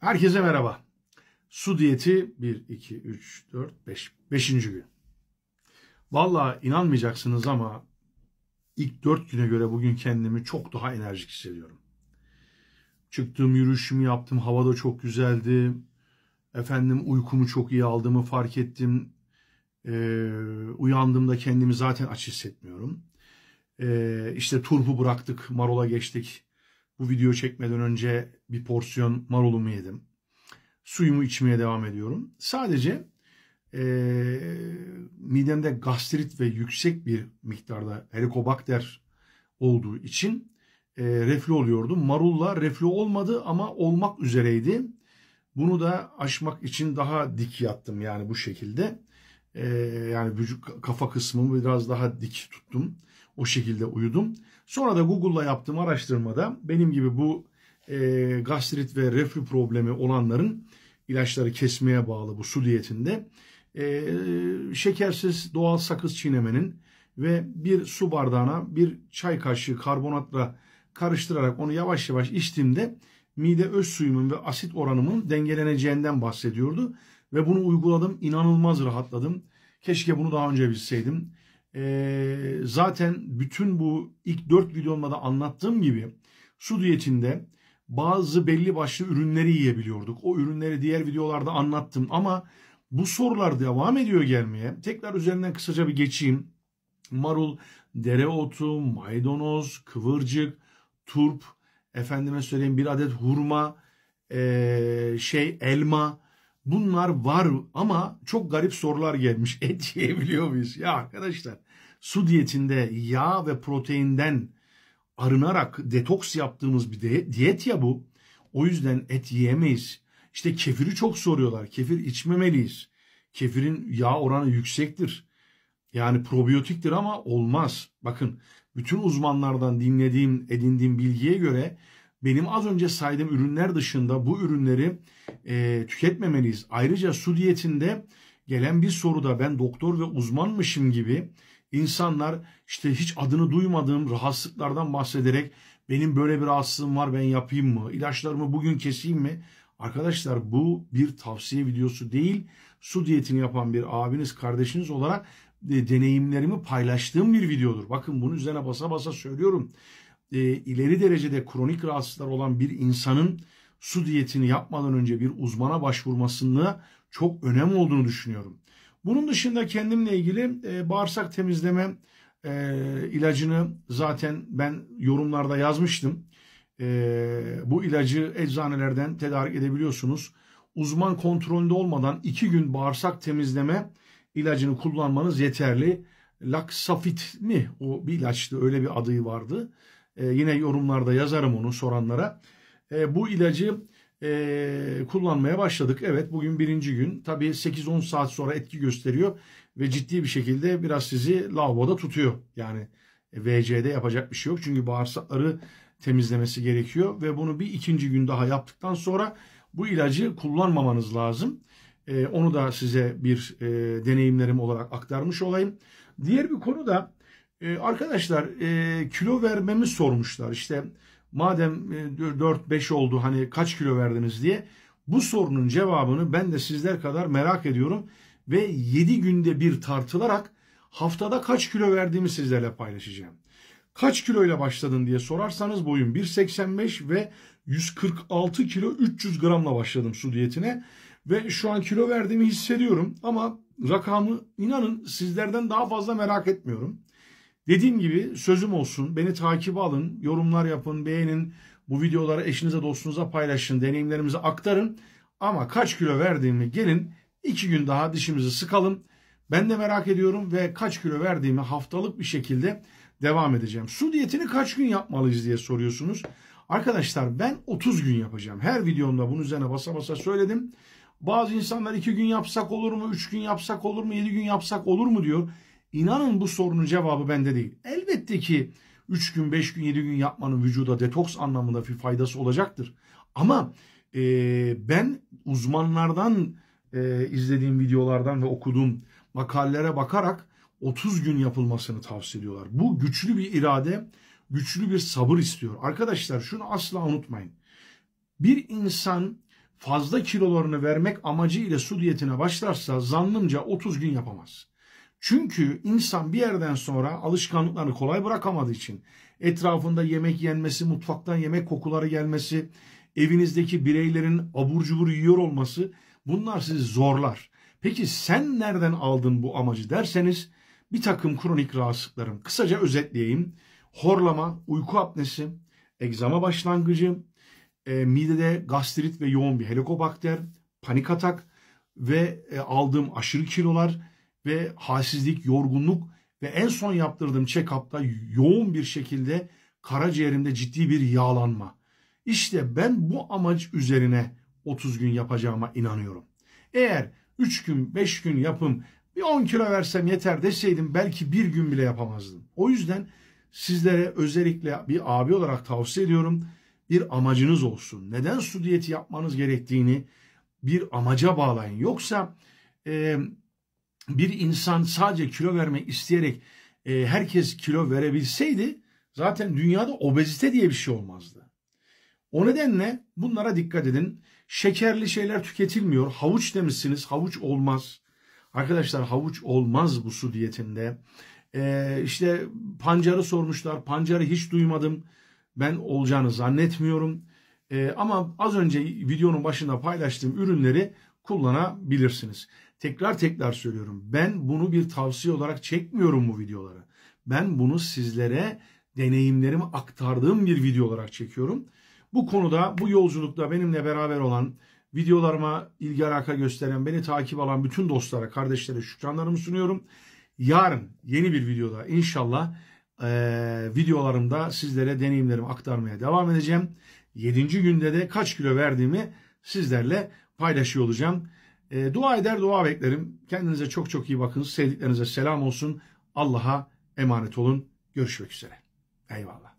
Herkese merhaba. Su diyeti 1, 2, 3, 4, 5. 5. gün. Vallahi inanmayacaksınız ama ilk 4 güne göre bugün kendimi çok daha enerjik hissediyorum. Çıktım, yürüyüşümü yaptım, havada çok güzeldi. Uykumu çok iyi aldığımı fark ettim. Uyandığımda kendimi zaten aç hissetmiyorum. İşte turpu bıraktık, marola geçtik. Bu video çekmeden önce bir porsiyon marulumu yedim. Suyumu içmeye devam ediyorum. Sadece midemde gastrit ve yüksek bir miktarda helikobakter olduğu için reflü oluyordu. Marulla reflü olmadı ama olmak üzereydi. Bunu da aşmak için daha dik yattım yani bu şekilde. Yani vücut, kafa kısmımı biraz daha dik tuttum. O şekilde uyudum. Sonra da Google'la yaptığım araştırmada benim gibi bu gastrit ve reflü problemi olanların ilaçları kesmeye bağlı bu su diyetinde şekersiz doğal sakız çiğnemenin ve bir su bardağına bir çay kaşığı karbonatla karıştırarak onu yavaş yavaş içtiğimde mide öz suyumun ve asit oranımın dengeleneceğinden bahsediyordu. Ve bunu uyguladım. İnanılmaz rahatladım. Keşke bunu daha önce bilseydim. Zaten bütün bu ilk 4 videomda da anlattığım gibi su diyetinde bazı belli başlı ürünleri yiyebiliyorduk. O ürünleri diğer videolarda anlattım ama bu sorular devam ediyor gelmeye. Tekrar üzerinden kısaca bir geçeyim. Marul, dereotu, maydanoz, kıvırcık, turp, efendime söyleyeyim bir adet hurma, elma. Bunlar var ama çok garip sorular gelmiş. Et yiyebiliyor muyuz? Ya arkadaşlar su diyetinde yağ ve proteinden arınarak detoks yaptığımız bir diyet ya bu. O yüzden et yiyemeyiz. İşte kefiri çok soruyorlar. Kefir içmemeliyiz. Kefirin yağ oranı yüksektir. Yani probiyotiktir ama olmaz. Bakın bütün uzmanlardan edindiğim bilgiye göre benim az önce saydığım ürünler dışında bu ürünleri tüketmemeliyiz. Ayrıca su diyetinde gelen bir soruda ben doktor ve uzmanmışım gibi insanlar işte hiç adını duymadığım rahatsızlıklardan bahsederek benim böyle bir rahatsızlığım var ben yapayım mı? İlaçlarımı bugün keseyim mi? Arkadaşlar bu bir tavsiye videosu değil. Su diyetini yapan bir abiniz, kardeşiniz olarak deneyimlerimi paylaştığım bir videodur. Bakın bunu üzerine basa basa söylüyorum. İleri derecede kronik rahatsızlıklar olan bir insanın su diyetini yapmadan önce bir uzmana başvurmasında çok önemli olduğunu düşünüyorum. Bunun dışında kendimle ilgili bağırsak temizleme ilacını zaten ben yorumlarda yazmıştım. Bu ilacı eczanelerden tedarik edebiliyorsunuz. Uzman kontrolünde olmadan 2 gün bağırsak temizleme ilacını kullanmanız yeterli. Laksafit mi? O bir ilaçtı, öyle bir adı vardı. Yine yorumlarda yazarım onu soranlara. Bu ilacı kullanmaya başladık. Evet bugün 1. gün. Tabii 8-10 saat sonra etki gösteriyor ve ciddi bir şekilde biraz sizi lavaboda tutuyor. Yani VC'de yapacak bir şey yok. Çünkü bağırsakları temizlemesi gerekiyor ve bunu bir 2. gün daha yaptıktan sonra bu ilacı kullanmamanız lazım. Onu da size bir deneyimlerim olarak aktarmış olayım. Diğer bir konu da arkadaşlar kilo vermemi sormuşlar. İşte madem 4-5 oldu hani kaç kilo verdiniz diye. Bu sorunun cevabını ben de sizler kadar merak ediyorum. Ve 7 günde bir tartılarak haftada kaç kilo verdiğimi sizlerle paylaşacağım. Kaç kiloyla başladın diye sorarsanız boyum 1.85 ve 146 kilo 300 gramla başladım su diyetine. Ve şu an kilo verdiğimi hissediyorum ama rakamı inanın sizlerden daha fazla merak etmiyorum. Dediğim gibi sözüm olsun, beni takibe alın, yorumlar yapın, beğenin, bu videoları eşinize dostunuza paylaşın, deneyimlerimizi aktarın. Ama kaç kilo verdiğimi gelin 2 gün daha dişimizi sıkalım. Ben de merak ediyorum ve kaç kilo verdiğimi haftalık bir şekilde devam edeceğim. Su diyetini kaç gün yapmalıyız diye soruyorsunuz. Arkadaşlar ben 30 gün yapacağım. Her videomda bunun üzerine basa basa söyledim. Bazı insanlar 2 gün yapsak olur mu, 3 gün yapsak olur mu, 7 gün yapsak olur mu diyor. İnanın bu sorunun cevabı bende değil. Elbette ki 3 gün, 5 gün, 7 gün yapmanın vücuda detoks anlamında bir faydası olacaktır. Ama ben uzmanlardan izlediğim videolardan ve okuduğum makalelere bakarak 30 gün yapılmasını tavsiye ediyorlar. Bu güçlü bir irade, güçlü bir sabır istiyor. Arkadaşlar şunu asla unutmayın. Bir insan fazla kilolarını vermek amacı ile su diyetine başlarsa zannımca 30 gün yapamaz. Çünkü insan bir yerden sonra alışkanlıklarını kolay bırakamadığı için etrafında yemek yenmesi, mutfaktan yemek kokuları gelmesi, evinizdeki bireylerin abur cubur yiyor olması bunlar sizi zorlar. Peki sen nereden aldın bu amacı derseniz bir takım kronik rahatsızlıklarım. Kısaca özetleyeyim. Horlama, uyku apnesi, egzama başlangıcı, midede gastrit ve yoğun bir helikobakter, panik atak ve aldığım aşırı kilolar ve halsizlik, yorgunluk ve en son yaptırdığım check-up'ta yoğun bir şekilde karaciğerimde ciddi bir yağlanma. İşte ben bu amaç üzerine 30 gün yapacağıma inanıyorum. Eğer 3 gün, 5 gün yapım, bir 10 kilo versem yeter deseydim belki bir gün bile yapamazdım. O yüzden sizlere özellikle bir abi olarak tavsiye ediyorum. Bir amacınız olsun. Neden su diyeti yapmanız gerektiğini bir amaca bağlayın. Yoksa bir insan sadece kilo vermek isteyerek herkes kilo verebilseydi zaten dünyada obezite diye bir şey olmazdı. O nedenle bunlara dikkat edin. Şekerli şeyler tüketilmiyor. Havuç demişsiniz. Havuç olmaz. Arkadaşlar havuç olmaz bu su diyetinde. İşte pancarı sormuşlar. Pancarı hiç duymadım. Ben olacağını zannetmiyorum. Ama az önce videonun başında paylaştığım ürünleri kullanabilirsiniz. Tekrar söylüyorum. Ben bunu bir tavsiye olarak çekmiyorum bu videoları. Ben bunu sizlere deneyimlerimi aktardığım bir video olarak çekiyorum. Bu konuda, bu yolculukta benimle beraber olan, videolarıma ilgi alaka gösteren, beni takip alan bütün dostlara, kardeşlere şükranlarımı sunuyorum. Yarın yeni bir videoda inşallah videolarımda sizlere deneyimlerimi aktarmaya devam edeceğim. 7. günde de kaç kilo verdiğimi sizlerle paylaşıyor olacağım. Dua eder, dua beklerim. Kendinize çok çok iyi bakın. Sevdiklerinize selam olsun. Allah'a emanet olun. Görüşmek üzere. Eyvallah.